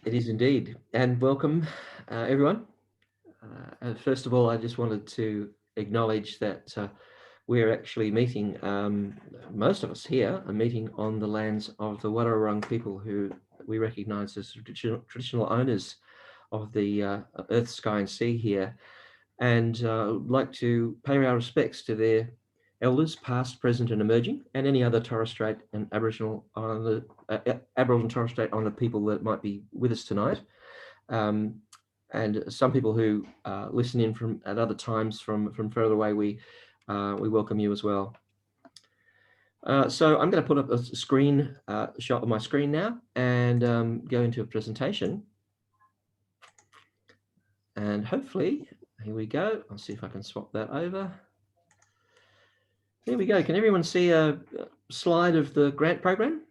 It is indeed. And welcome, everyone. First of all, I just wanted to acknowledge that we're actually meeting, most of us here are meeting on the lands of the Wadawurrung people who we recognise as traditional owners of the earth, sky and sea here. And I'd like to pay our respects to their elders, past, present and emerging, and any other Torres Strait and Aboriginal and Torres Strait Islander people that might be with us tonight. And some people who listen in from at other times from further away, we welcome you as well. So I'm going to put up a screen shot of my screen now and go into a presentation. And hopefully, here we go. I'll see if I can swap that over. Here we go. Can everyone see a slide of the grant program?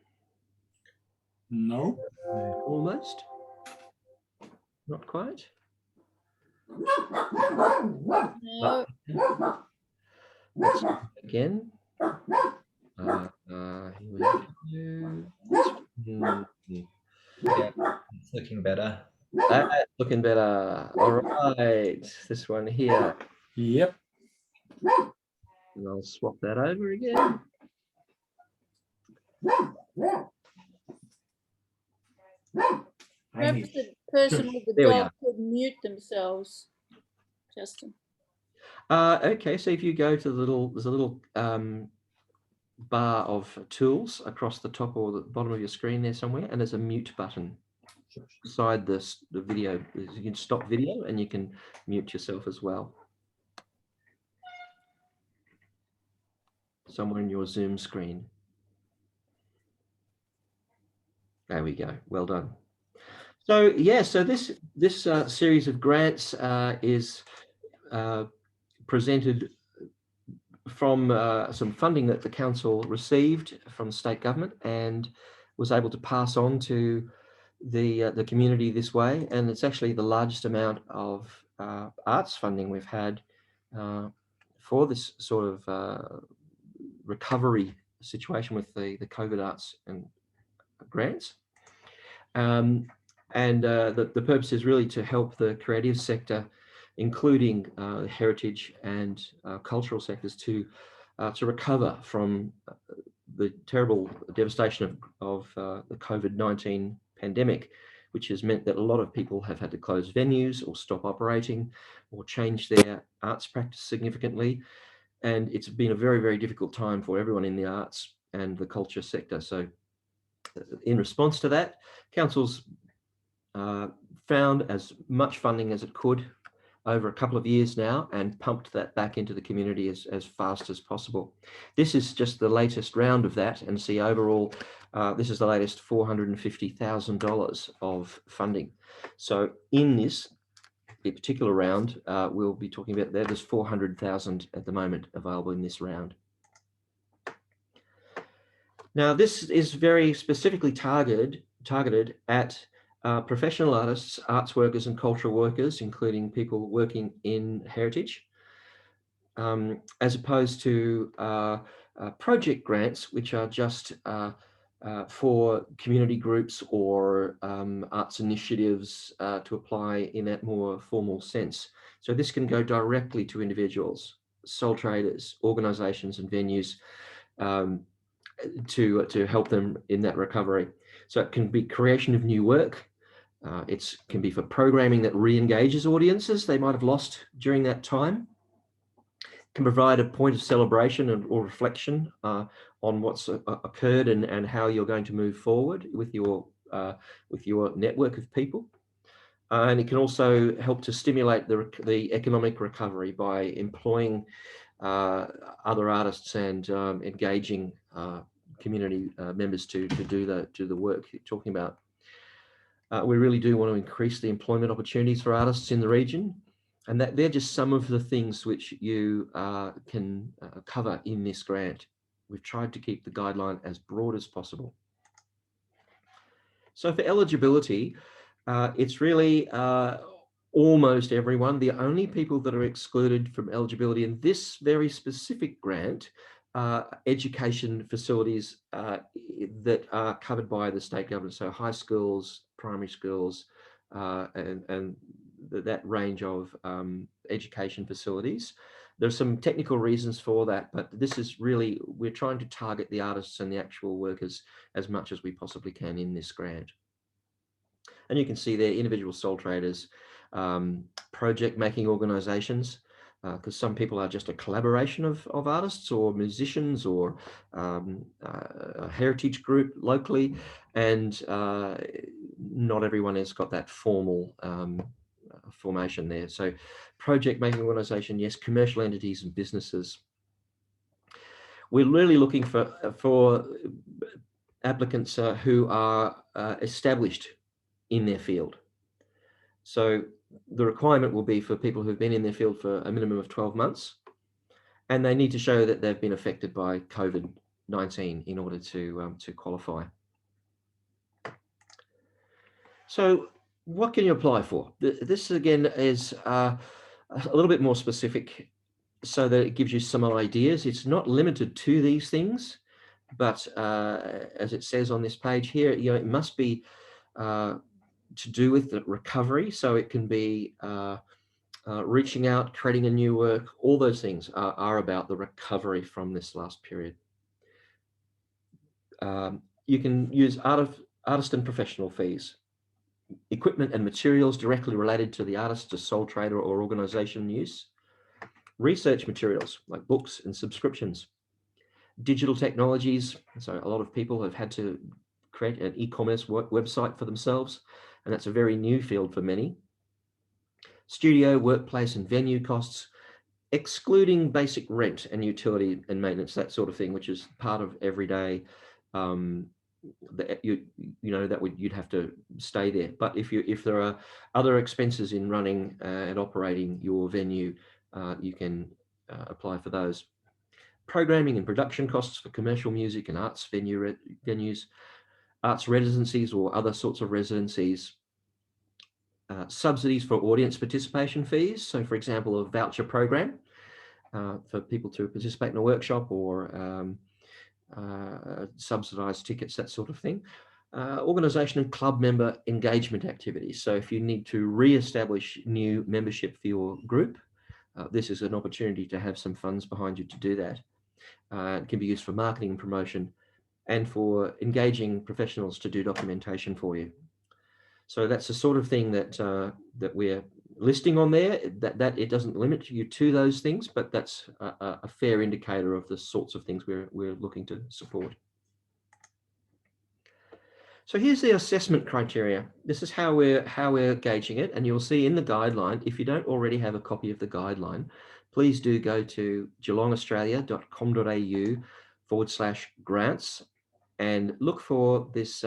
No. Almost. Not quite. No. Again. Here we go. Yeah, it's looking better. That's looking better. All right. This one here. Yep. And I'll swap that over again. Perhaps the person with the There we dog are. could mute themselves, Justin. Okay, so if you go to there's a little bar of tools across the top or the bottom of your screen there somewhere, and there's a mute button beside the video. You can stop video and you can mute yourself as well. Somewhere in your Zoom screen. There we go. Well done. So yeah, so this series of grants is presented from some funding that the council received from the state government and was able to pass on to the community this way. And it's actually the largest amount of arts funding we've had for this sort of recovery situation with the COVID arts and grants. And the purpose is really to help the creative sector, including heritage and cultural sectors, to recover from the terrible devastation of the COVID-19 pandemic, which has meant that a lot of people have had to close venues or stop operating or change their arts practice significantly. And it's been a very, very difficult time for everyone in the arts and the culture sector. So in response to that, council's found as much funding as it could over a couple of years now and pumped that back into the community as fast as possible. This is just the latest round of that, and see overall, this is the latest $450,000 of funding. So in this particular round, we'll be talking about there's 400,000 at the moment available in this round. Now, this is very specifically targeted at professional artists, arts workers and cultural workers, including people working in heritage, as opposed to project grants, which are just for community groups or arts initiatives to apply in that more formal sense. So this can go directly to individuals, sole traders, organisations and venues to help them in that recovery. So it can be creation of new work. It can be for programming that re-engages audiences they might have lost during that time. Can provide a point of celebration or reflection on what's occurred and how you're going to move forward with your network of people. And it can also help to stimulate the economic recovery by employing other artists and engaging community members to do the work you're talking about. We really do want to increase the employment opportunities for artists in the region, and that they're just some of the things which you can cover in this grant. We've tried to keep the guideline as broad as possible. So for eligibility, it's really almost everyone. The only people that are excluded from eligibility in this very specific grant education facilities that are covered by the state government, so high schools, primary schools, and that range of education facilities. There's some technical reasons for that, but this is really, we're trying to target the artists and the actual workers as much as we possibly can in this grant. And you can see there individual sole traders, project making organizations, because some people are just a collaboration of artists or musicians or a heritage group locally, and not everyone has got that formal formation there. So project making organization, yes, commercial entities and businesses. We're really looking for applicants who are established in their field. So the requirement will be for people who've been in their field for a minimum of 12 months, and they need to show that they've been affected by COVID-19 in order to qualify. So what can you apply for? This again is a little bit more specific so that it gives you some ideas. It's not limited to these things, but as it says on this page here, it must be to do with the recovery. So it can be reaching out, creating a new work. All those things are about the recovery from this last period. You can use artist and professional fees, equipment and materials directly related to the artist, to sole trader or organization use, research materials like books and subscriptions, digital technologies. So a lot of people have had to create an e-commerce website for themselves, and that's a very new field for many. Studio, workplace and venue costs, excluding basic rent and utility and maintenance, that sort of thing, which is part of everyday, you'd have to stay there. But if there are other expenses in running and operating your venue, you can apply for those. Programming and production costs for commercial music and arts venues, arts residencies or other sorts of residencies, subsidies for audience participation fees. So for example, a voucher program for people to participate in a workshop, or subsidized tickets, that sort of thing. Organization and club member engagement activities. So if you need to re-establish new membership for your group, this is an opportunity to have some funds behind you to do that. It can be used for marketing and promotion, and for engaging professionals to do documentation for you. So that's the sort of thing that that we're listing on there. That it doesn't limit you to those things, but that's a fair indicator of the sorts of things we're looking to support. So here's the assessment criteria. This is how we're gauging it, and you'll see in the guideline. If you don't already have a copy of the guideline, please do go to geelongaustralia.com.au/grants and look for this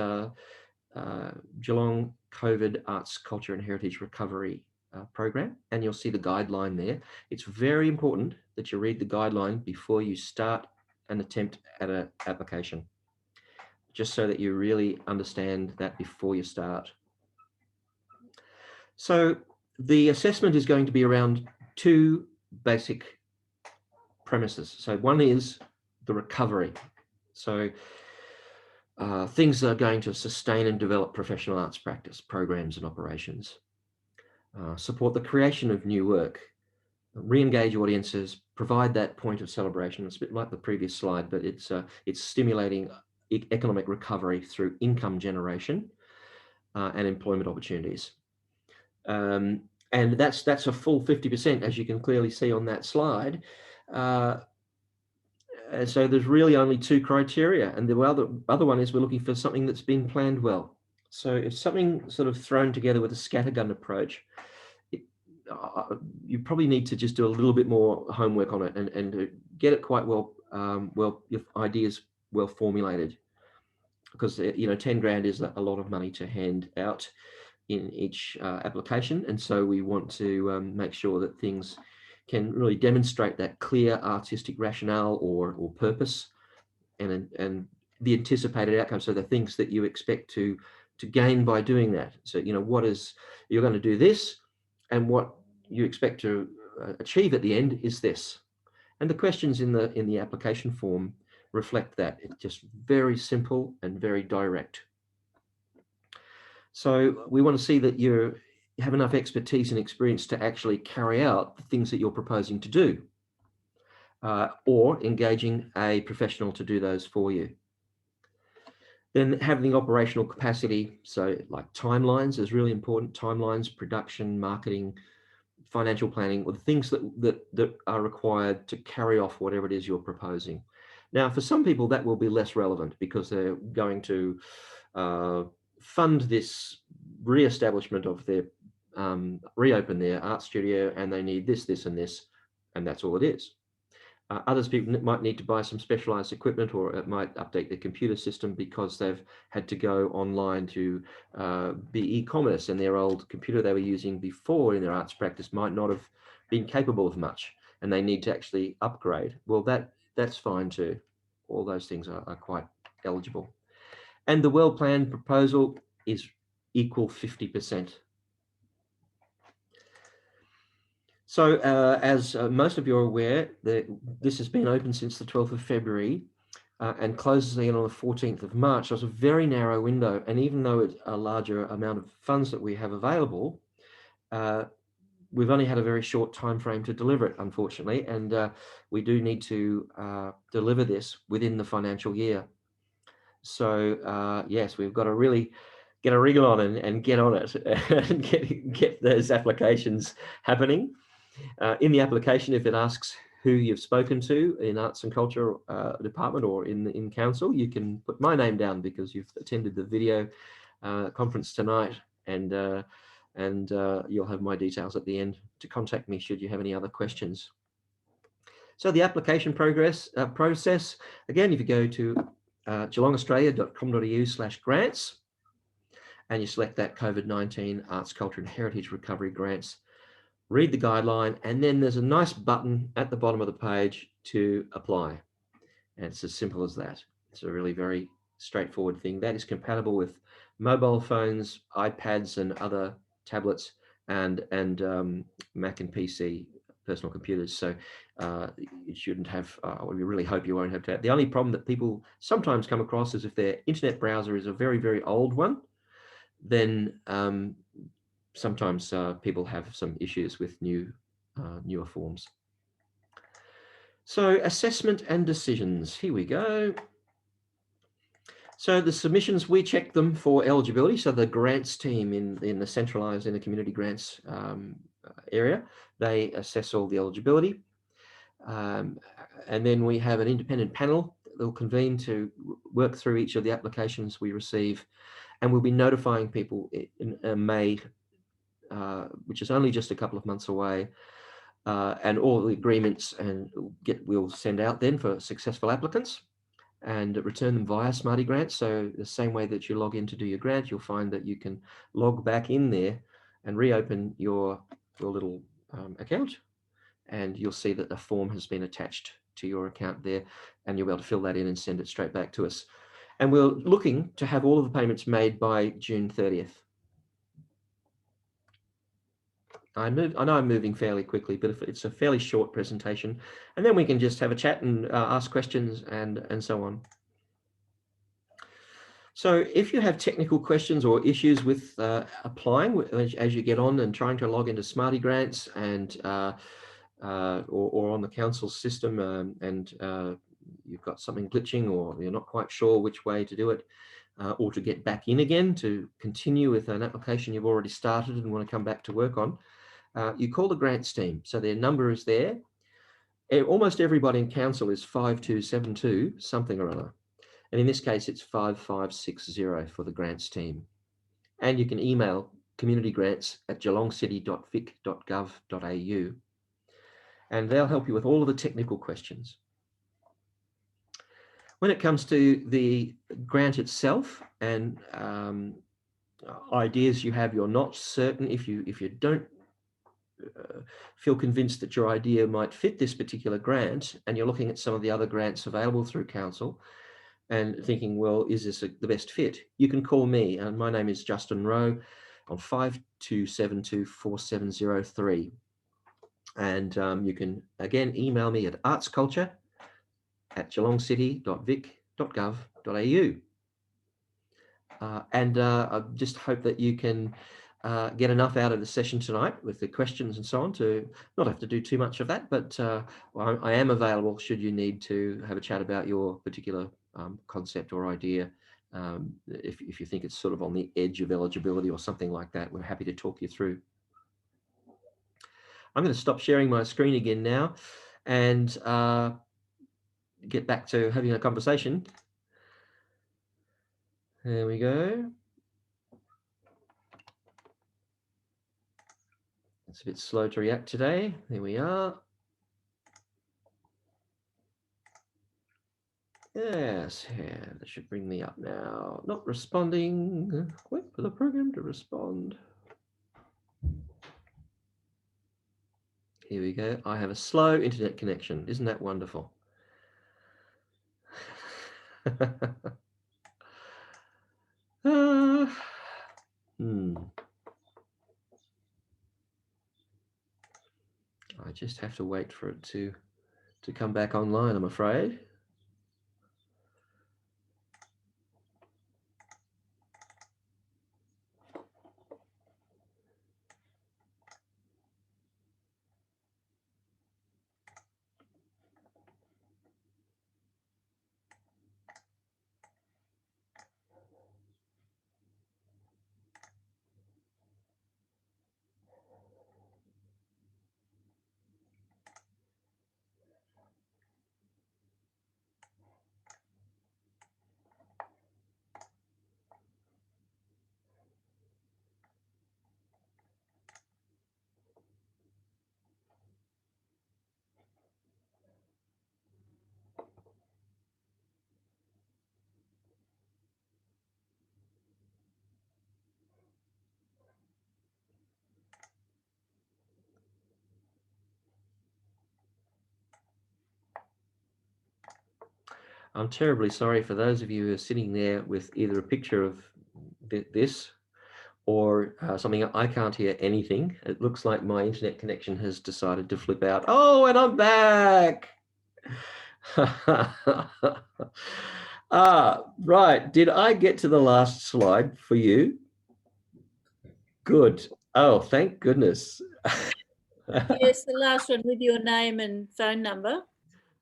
Geelong COVID Arts, Culture and Heritage Recovery program, and you'll see the guideline there. It's very important that you read the guideline before you start an attempt at an application, just so that you really understand that before you start. So the assessment is going to be around two basic premises. So one is the recovery. So things that are going to sustain and develop professional arts practice, programs and operations. Support the creation of new work, re-engage audiences, provide that point of celebration. It's a bit like the previous slide, but it's stimulating economic recovery through income generation and employment opportunities. And that's a full 50%, as you can clearly see on that slide. So there's really only two criteria, and the other one is we're looking for something that's been planned well. So if something sort of thrown together with a scattergun approach, you probably need to just do a little bit more homework on it and to get it quite well, your ideas well formulated, because 10 grand is a lot of money to hand out in each application, and so we want to make sure that things can really demonstrate that clear artistic rationale or purpose and the anticipated outcome. So the things that you expect to gain by doing that. So what is, you're going to do this, and what you expect to achieve at the end is this. And the questions in the application form reflect that. It's just very simple and very direct. So we want to see that you have enough expertise and experience to actually carry out the things that you're proposing to do, or engaging a professional to do those for you. Then having operational capacity, so like timelines is really important. Timelines, production, marketing, financial planning, or the things that are required to carry off whatever it is you're proposing. Now, for some people, that will be less relevant because they're going to fund this re-establishment of their, reopen their art studio, and they need this, this, and this, and that's all it is. Others people might need to buy some specialized equipment, or it might update their computer system because they've had to go online to be e-commerce, and their old computer they were using before in their arts practice might not have been capable of much, and they need to actually upgrade. Well, that's fine too. All those things are quite eligible. And the well-planned proposal is equal 50%. So as most of you are aware, this has been open since the 12th of February and closes again on the 14th of March. So it's a very narrow window. And even though it's a larger amount of funds that we have available, we've only had a very short time frame to deliver it, unfortunately. And we do need to deliver this within the financial year. So yes, we've got to really get a wriggle on and get on it and get those applications happening. In the application, if it asks who you've spoken to in Arts and Culture Department or in Council, you can put my name down because you've attended the video conference tonight, and you'll have my details at the end to contact me should you have any other questions. So the application process, again, if you go to geelongaustralia.com.au/grants, and you select that COVID-19 Arts, Culture and Heritage Recovery Grants, read the guideline, and then there's a nice button at the bottom of the page to apply. And it's as simple as that. It's a really very straightforward thing that is compatible with mobile phones, iPads and other tablets, and Mac and PC personal computers. So you shouldn't have, we really hope you won't have to. The only problem that people sometimes come across is if their internet browser is a very, very old one, then sometimes people have some issues with newer forms. So assessment and decisions, here we go. So the submissions, we check them for eligibility. So the grants team in the centralized, in the community grants area, they assess all the eligibility. And then we have an independent panel that will convene to work through each of the applications we receive. And we'll be notifying people in May, which is only just a couple of months away, and all the agreements and we'll send out then for successful applicants and return them via Smarty Grants. So the same way that you log in to do your grant, you'll find that you can log back in there and reopen your little account, and you'll see that the form has been attached to your account there, and you'll be able to fill that in and send it straight back to us. And we're looking to have all of the payments made by June 30th. I know I'm moving fairly quickly, but if it's a fairly short presentation, and then we can just have a chat and ask questions and so on. So if you have technical questions or issues with applying as you get on and trying to log into Smarty Grants and or on the council system, and you've got something glitching, or you're not quite sure which way to do it, or to get back in again to continue with an application you've already started and want to come back to work on, you call the grants team. So their number is there. Almost everybody in council is 5272 something or other. And in this case, it's 5560 for the grants team. And you can email communitygrants@geelongcity.vic.gov.au. And they'll help you with all of the technical questions. When it comes to the grant itself and ideas you have, you're not certain, if you don't feel convinced that your idea might fit this particular grant, and you're looking at some of the other grants available through council and thinking, well, is this the best fit? You can call me, and my name is Justin Rowe, on 5272 4703. And you can again email me at artsculture@geelongcity.vic.gov.au. I just hope that you can get enough out of the session tonight with the questions and so on to not have to do too much of that, but I am available should you need to have a chat about your particular concept or idea. If you think it's sort of on the edge of eligibility or something like that, we're happy to talk you through. I'm going to stop sharing my screen again now and get back to having a conversation. There we go. It's a bit slow to react today. There we are. Yes, yeah, that should bring me up now. Not responding. Wait for the program to respond. Here we go. I have a slow internet connection. Isn't that wonderful? I just have to wait for it to come back online, I'm afraid. I'm terribly sorry for those of you who are sitting there with either a picture of this or something. I can't hear anything. It looks like my internet connection has decided to flip out. Oh, and I'm back. Right. Did I get to the last slide for you? Good. Oh, thank goodness. Yes, the last one with your name and phone number.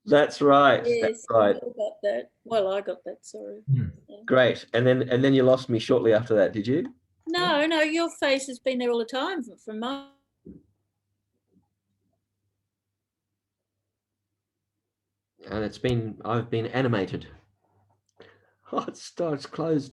That's right. Yes, That's right. I got that. Well, I got that, sorry. Hmm. Yeah. Great. And then you lost me shortly after that, did you? No, your face has been there all the time from my. And I've been animated. Oh, it's closed.